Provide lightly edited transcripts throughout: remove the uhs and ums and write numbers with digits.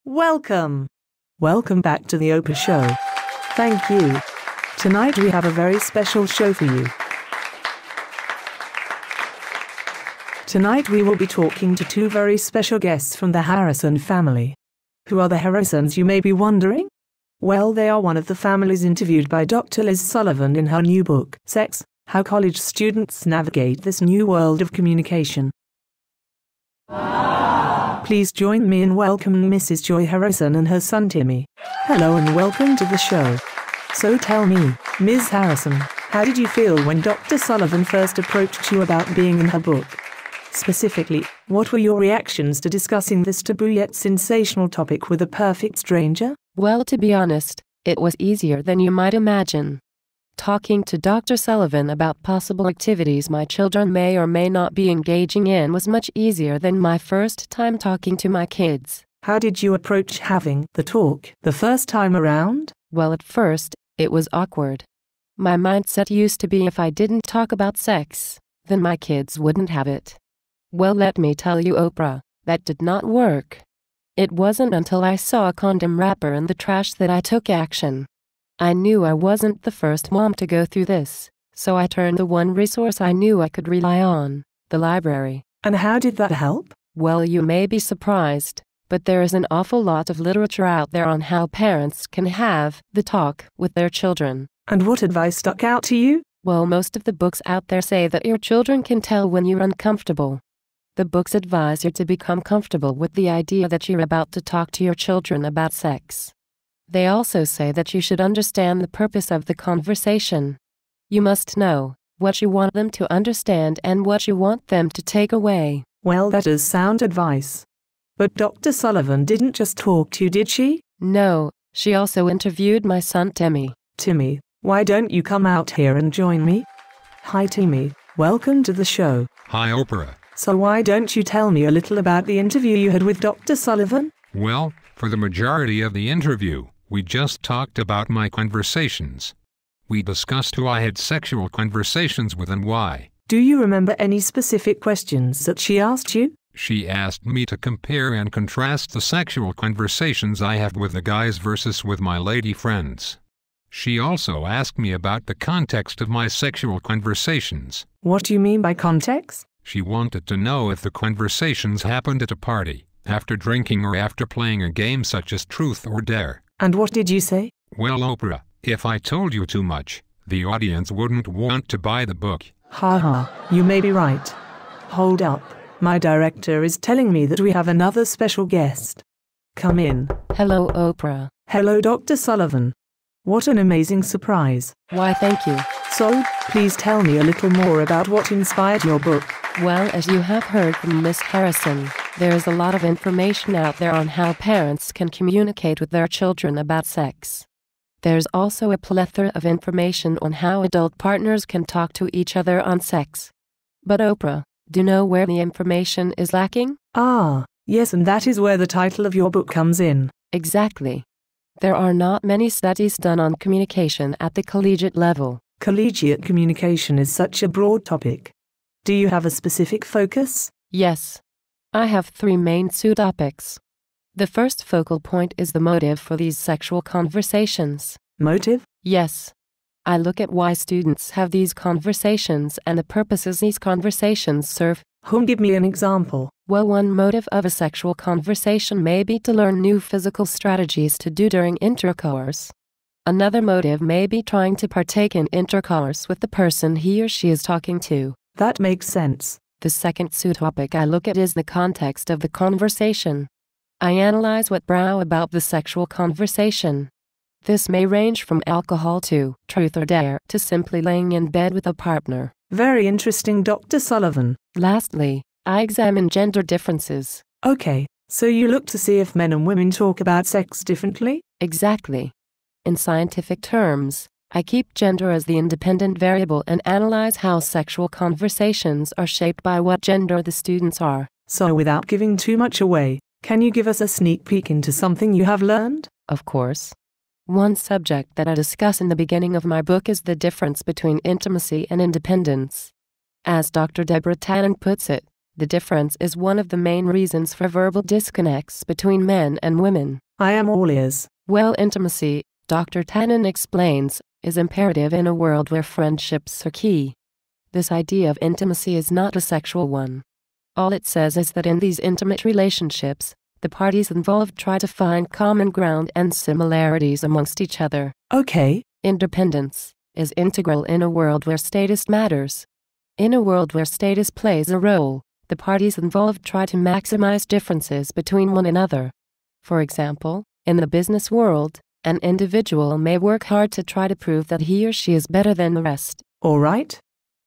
Welcome. Welcome back to the Oprah Show. Thank you. Tonight we have a very special show for you. Tonight we will be talking to two very special guests from the Harrison family. Who are the Harrisons, you may be wondering? Well, they are one of the families interviewed by Dr. Liz Sullivan in her new book, Sex: How College Students Navigate This New World of Communication. Please join me in welcoming Mrs. Joy Harrison and her son Timmy. Hello and welcome to the show. So tell me, Ms. Harrison, how did you feel when Dr. Sullivan first approached you about being in her book? Specifically, what were your reactions to discussing this taboo yet sensational topic with a perfect stranger? Well, to be honest, it was easier than you might imagine. Talking to Dr. Sullivan about possible activities my children may or may not be engaging in was much easier than my first time talking to my kids. How did you approach having the talk the first time around? Well, at first, it was awkward. My mindset used to be if I didn't talk about sex, then my kids wouldn't have it. Well, let me tell you, Oprah, that did not work. It wasn't until I saw a condom wrapper in the trash that I took action. I knew I wasn't the first mom to go through this, so I turned to one resource I knew I could rely on, the library. And how did that help? Well, you may be surprised, but there is an awful lot of literature out there on how parents can have the talk with their children. And what advice stuck out to you? Well, most of the books out there say that your children can tell when you're uncomfortable. The books advise you to become comfortable with the idea that you're about to talk to your children about sex. They also say that you should understand the purpose of the conversation. You must know what you want them to understand and what you want them to take away. Well, that is sound advice. But Dr. Sullivan didn't just talk to you, did she? No, she also interviewed my son Timmy. Timmy, why don't you come out here and join me? Hi Timmy, welcome to the show. Hi Oprah. So why don't you tell me a little about the interview you had with Dr. Sullivan? Well, for the majority of the interview, we just talked about my conversations. We discussed who I had sexual conversations with and why. Do you remember any specific questions that she asked you? She asked me to compare and contrast the sexual conversations I have with the guys versus with my lady friends. She also asked me about the context of my sexual conversations. What do you mean by context? She wanted to know if the conversations happened at a party, after drinking or after playing a game such as Truth or Dare. And what did you say? Well, Oprah, if I told you too much, the audience wouldn't want to buy the book. Ha ha, you may be right. Hold up, my director is telling me that we have another special guest. Come in. Hello, Oprah. Hello, Dr. Sullivan. What an amazing surprise. Why, thank you. So, please tell me a little more about what inspired your book. Well, as you have heard from Miss Harrison, there is a lot of information out there on how parents can communicate with their children about sex. There's also a plethora of information on how adult partners can talk to each other on sex. But Oprah, do you know where the information is lacking? Ah, yes, and that is where the title of your book comes in. Exactly. There are not many studies done on communication at the collegiate level. Collegiate communication is such a broad topic. Do you have a specific focus? Yes. I have 3 main topics. The first focal point is the motive for these sexual conversations. Motive? Yes. I look at why students have these conversations and the purposes these conversations serve. Give me an example. Well, one motive of a sexual conversation may be to learn new physical strategies to do during intercourse. Another motive may be trying to partake in intercourse with the person he or she is talking to. That makes sense. The second topic I look at is the context of the conversation. I analyze what brow about the sexual conversation. This may range from alcohol to truth or dare to simply laying in bed with a partner. Very interesting, Dr. Sullivan. Lastly, I examine gender differences. Okay, so you look to see if men and women talk about sex differently? Exactly. In scientific terms, I keep gender as the independent variable and analyze how sexual conversations are shaped by what gender the students are. So without giving too much away, can you give us a sneak peek into something you have learned? Of course. One subject that I discuss in the beginning of my book is the difference between intimacy and independence. As Dr. Deborah Tannen puts it, The difference is one of the main reasons for verbal disconnects between men and women. I am all ears. Well, intimacy, Dr. Tannen explains, is imperative in a world where friendships are key. This idea of intimacy is not a sexual one. All it says is that in these intimate relationships, the parties involved try to find common ground and similarities amongst each other. Okay. Independence is integral in a world where status matters. In a world where status plays a role, the parties involved try to maximize differences between one another. For example, in the business world, an individual may work hard to try to prove that he or she is better than the rest. All right.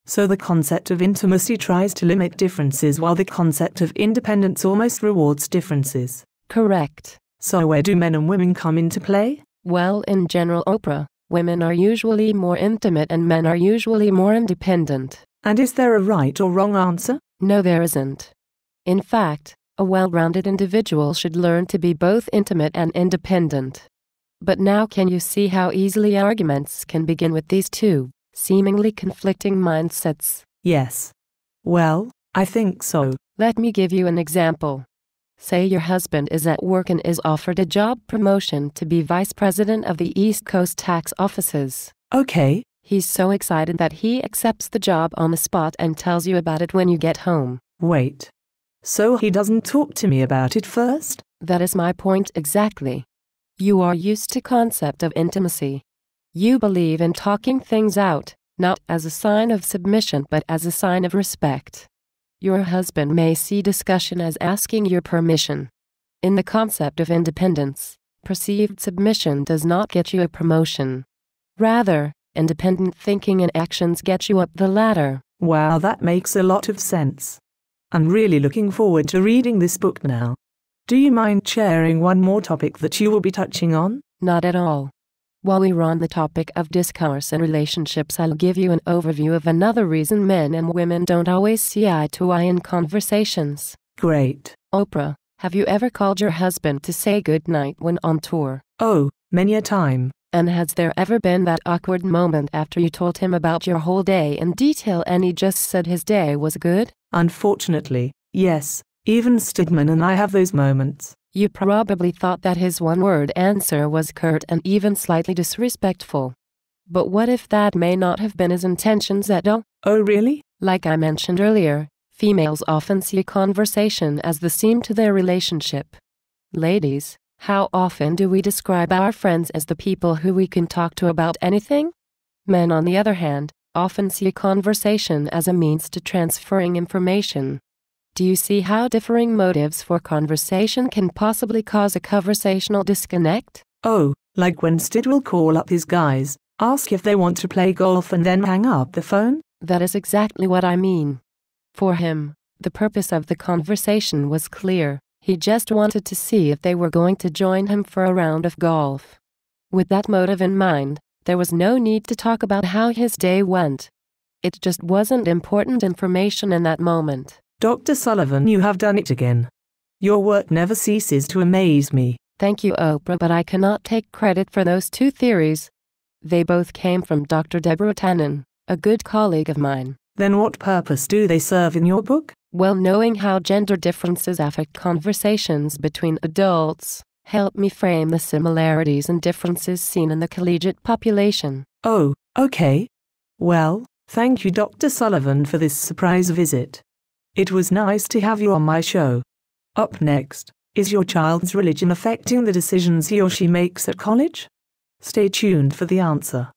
So the concept of intimacy tries to limit differences while the concept of independence almost rewards differences. Correct. So where do men and women come into play? Well, in general, Oprah, women are usually more intimate and men are usually more independent. And is there a right or wrong answer? No, there isn't. In fact, a well-rounded individual should learn to be both intimate and independent. But now can you see how easily arguments can begin with these two seemingly conflicting mindsets? Yes. Well, I think so. Let me give you an example. Say your husband is at work and is offered a job promotion to be vice president of the East Coast tax offices. Okay. He's so excited that he accepts the job on the spot and tells you about it when you get home. Wait. So he doesn't talk to me about it first? That is my point exactly. You are used to concept of intimacy. You believe in talking things out, not as a sign of submission but as a sign of respect. Your husband may see discussion as asking your permission. In the concept of independence, perceived submission does not get you a promotion. Rather, independent thinking and actions get you up the ladder. Wow, that makes a lot of sense. I'm really looking forward to reading this book now. Do you mind sharing one more topic that you will be touching on? Not at all. While we were on the topic of discourse and relationships, I'll give you an overview of another reason men and women don't always see eye to eye in conversations. Great. Oprah, have you ever called your husband to say goodnight when on tour? Oh, many a time. And has there ever been that awkward moment after you told him about your whole day in detail and he just said his day was good? Unfortunately, yes. Even Stidman and I have those moments. You probably thought that his one-word answer was curt and even slightly disrespectful. But what if that may not have been his intentions at all? Oh, really? Like I mentioned earlier, females often see a conversation as the seam to their relationship. Ladies, how often do we describe our friends as the people who we can talk to about anything? Men, on the other hand, often see a conversation as a means to transferring information. Do you see how differing motives for conversation can possibly cause a conversational disconnect? Oh, like when Stid will call up his guys, ask if they want to play golf and then hang up the phone? That is exactly what I mean. For him, the purpose of the conversation was clear. He just wanted to see if they were going to join him for a round of golf. With that motive in mind, there was no need to talk about how his day went. It just wasn't important information in that moment. Dr. Sullivan, you have done it again. Your work never ceases to amaze me. Thank you, Oprah, but I cannot take credit for those two theories. They both came from Dr. Deborah Tannen, a good colleague of mine. Then what purpose do they serve in your book? Well, knowing how gender differences affect conversations between adults helped me frame the similarities and differences seen in the collegiate population. Oh, okay. Well, thank you, Dr. Sullivan, for this surprise visit. It was nice to have you on my show. Up next, is your child's religion affecting the decisions he or she makes at college? Stay tuned for the answer.